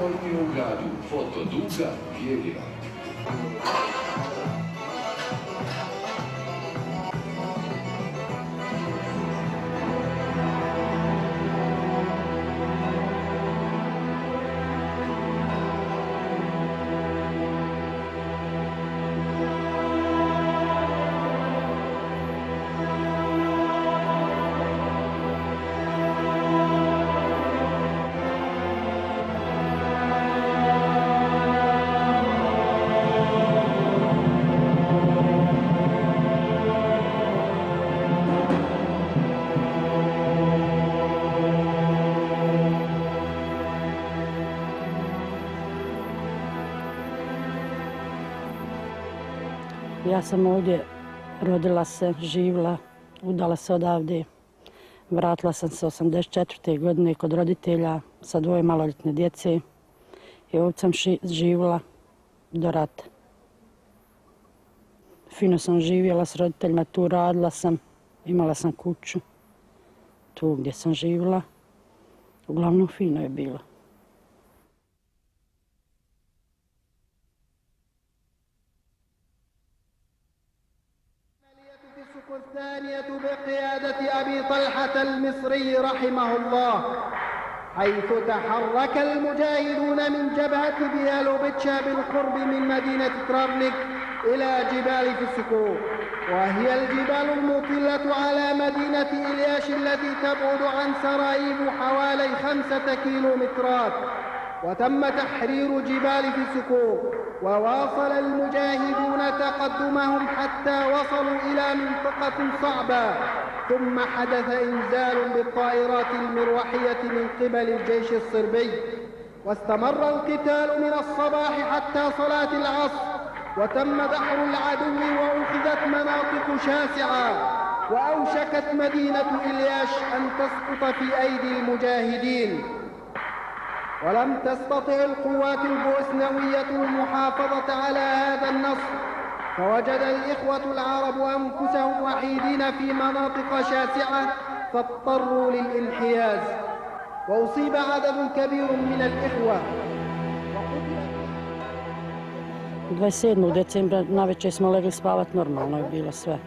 najpovoljnije u gradu. Foto Duga Vjerina. Ja sam ovdje rodila se, živjela, udala se odavde. Vratila sam se 84. godine kod roditelja sa 2 maloljetne djece i ovdje sam živjela do rata. Fino sam živjela s roditeljima, tu radila sam, imala sam kuću, tu gdje sam živjela. Uglavnom fino je bilo. الثانية بقيادة أبي طلحة المصري رحمه الله، حيث تحرك المجاهدون من جبهة بيالوبيتشا بالقرب من مدينة ترابلك إلى جبال فسكو، وهي الجبال المطلة على مدينة إلياش التي تبعد عن سراييف حوالي 5 كيلومترات. وتم تحرير جبال فسكو، وواصل المجاهدون تقدمهم حتى وصلوا إلى منطقة صعبة، ثم حدث إنزال بالطائرات المروحية من قبل الجيش الصربي، واستمر القتال من الصباح حتى صلاة العصر، وتم دحر العدو وأخذت مناطق شاسعة، وأوشكت مدينة إلياش أن تسقط في أيدي المجاهدين. ولم تستطع القوات البوسنوية المحافظة على هذا النصر، فوجد الإخوة العرب أنفسهم وحيدين في مناطق شاسعة فاضطروا للانحياز، وأصيب عدد كبير من الإخوة. 27. decembra navečer smo legli spavati, normalno je bilo sve.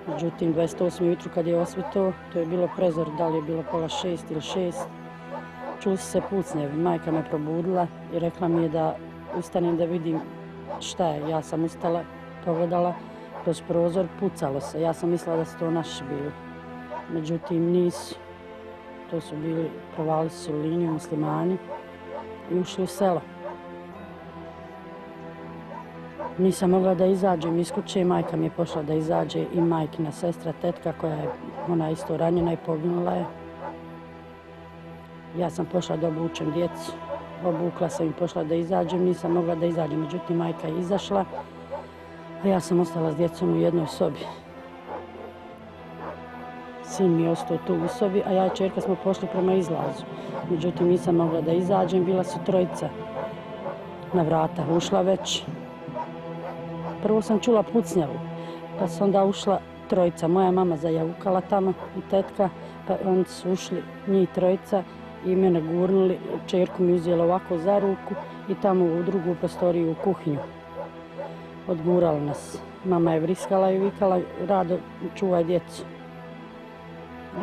Međutim, 28. jutru kad je osvito, to je bilo prezor, da li je bilo 5:30 ili 6. Čuli su se pucnjevi, majka me probudila i rekla mi je da ustanem da vidim šta je. Ja sam ustala, pogledala kroz prozor, pucalo se. Ja sam mislila da su to naši bili. Međutim, nisu. To su bili, provali su liniju muslimani i ušli u selo. Nisam mogla da izađem iz kuće, majka mi je pošla da izađe i majkina sestra, tetka koja je, ona isto ranjena i poginula je. Ja sam pošla da obučem djecu, obukla sam i pošla da izađem, nisam mogla da izađem, međutim majka je izašla, a ja sam ostala s djecom u jednoj sobi. Sin mi je ostao tu u sobi, a ja i čerka smo pošli prema izlazu. Međutim, nisam mogla da izađem, bila su 3 na vrata, ušla već. Prvo sam čula pucnjavu, pa su onda ušla 3, moja mama zajavukala tamo i tetka, pa oni su ušli njih 3 i mene gurnuli, čerku mi uzela ovako za ruku i tamo u drugu prostoriju u kuhinju. Odgurali nas. Mama je vriskala i vikala, Rado, čuvaj djecu.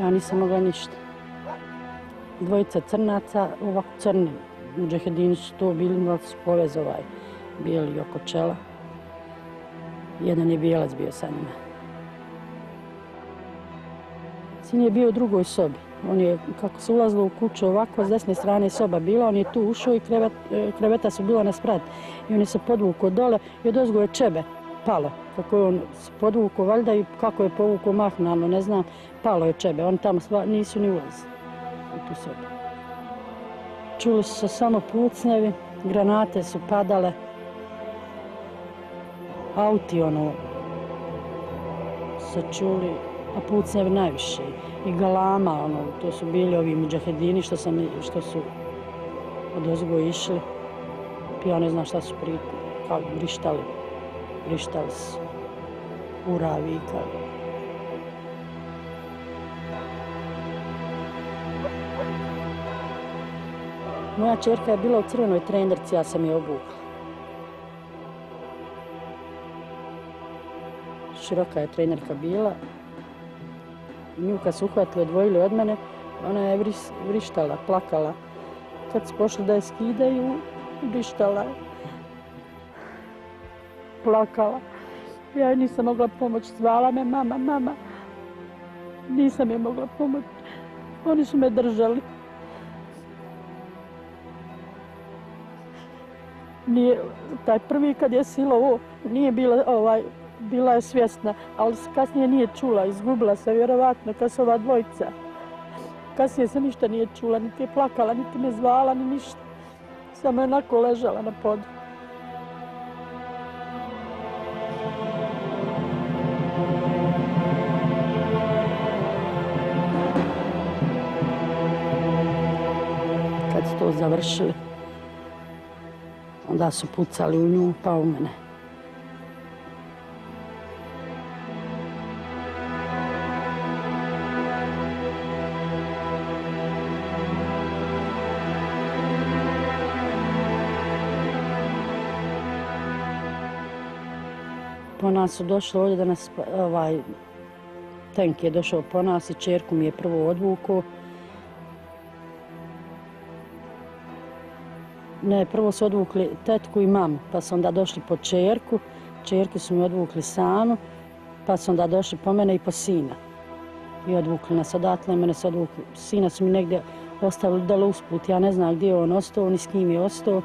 Ja nisam mogla ništa. 2 crnaca, ovako crni, mudžahedini su to bili, imali su povez bijeli oko čela. Jedan je bijelac bio sa njima. Sin je bio u drugoj sobi. On je, kako se ulazilo u kuću ovako, s desne strane soba bila, on je tu ušao i kreveta su bila na sprat. I on je se podvukao dole i odozgo je čebe palo. Kako je on se podvukao valjda i kako je povukao mahnalno, ne znam, palo je čebe. Oni tamo nisu ni ulazili u tu sobu. Čuli su se samo pucnjevi, granate su padale. Auti, se čuli, a pucnjevi najviše. I galama, to su bili ovi mudžahedini što su odozgo išli. Ja ne znam šta su vrištali su, ura, vikali. Moja čerka je bila u crvenoj trenerci, ja sam je obukla. Široka je trenerka bila. Nju kad su uhvatili, odvojili od mene, ona je vrištala, plakala. Kad su pošli da je skidaju, vrištala je. Plakala. Ja joj nisam mogla pomoći, zvala me mama, mama. Nisam je mogla pomoći. Oni su me držali. Taj prvi kad je silovo, nije bila je svjesna, ali kasnije nije čula, izgubila se vjerovatno kad su ova dvojica. Kasnije se ništa nije čula, niti je plakala, niti me zvala, ni ništa. Samo je onako ležala na podu. Kad su to završili, onda su pucali u nju pa u mene. Po nas su došli ovdje da nas, tank je došao po nas i čerku mi je prvo odvukao. Ne, prvo su odvukli tetku i mamu, pa su onda došli po čerku. Čerku su mi odvukli samu, pa su onda došli po mene i po sina. I odvukli nas odatle, mene su odvukli. Sina su mi negdje ostavili dole usput, ja ne znam gdje je on ostao, ni s kim je ostao.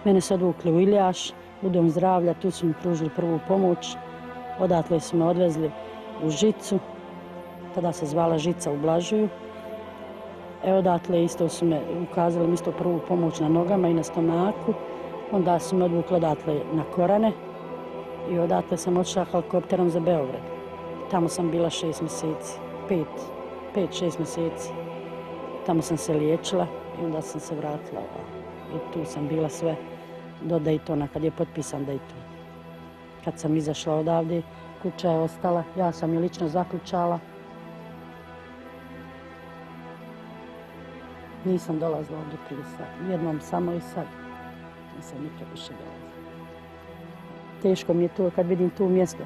Mene su odvukli u Iljaš, u dom zdravlja, tu su mi pružili prvu pomoć. Odatle su me odvezli u Žicu, tada se zvala Žica u Blažuju. Odatle isto su me ukazali mi isto prvu pomoć na nogama i na stomaku. Onda su me odvukli odatle na Korane i odatle sam otišla helikopterom za Beograd. Tamo sam bila 6 mjeseci, 5-6 mjeseci. Tamo sam se liječila i onda sam se vratila. I tu sam bila sve do Daytona, kad je potpisan Dayton. Kad sam izašla odavde, kuća je ostala, ja sam je lično zaključala. Nisam dolazila ovdje prije sad, jednom samo i sad. Nisam nikad više dolazila. Teško mi je to kad vidim tu mjesto.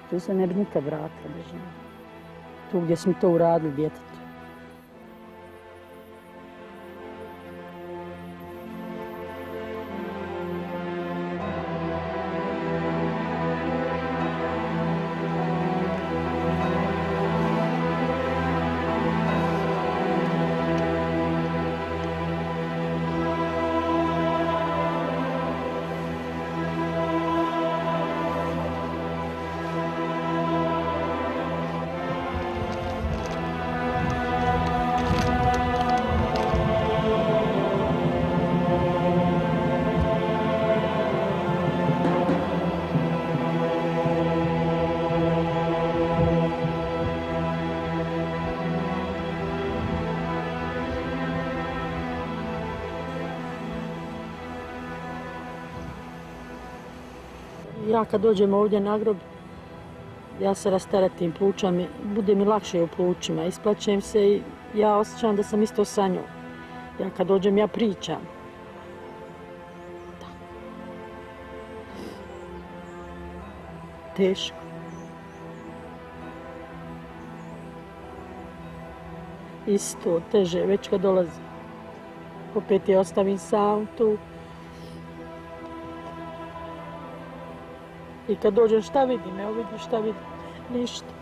Tu se ne bi nikad vratila da živim. Tu gdje smo to uradili djetetu. Ja kad dođem ovdje na grob, ja se rasteretim, pluća bude mi lakše u plućima, isplaćem se i ja osjećam da sam isto sa njom. Ja kad dođem, ja pričam. Teško. Isto, teže, već kad dolazim. Opet je ostavim sam tu. I kad dođem šta vidim, evo vidim šta vidim, ništa.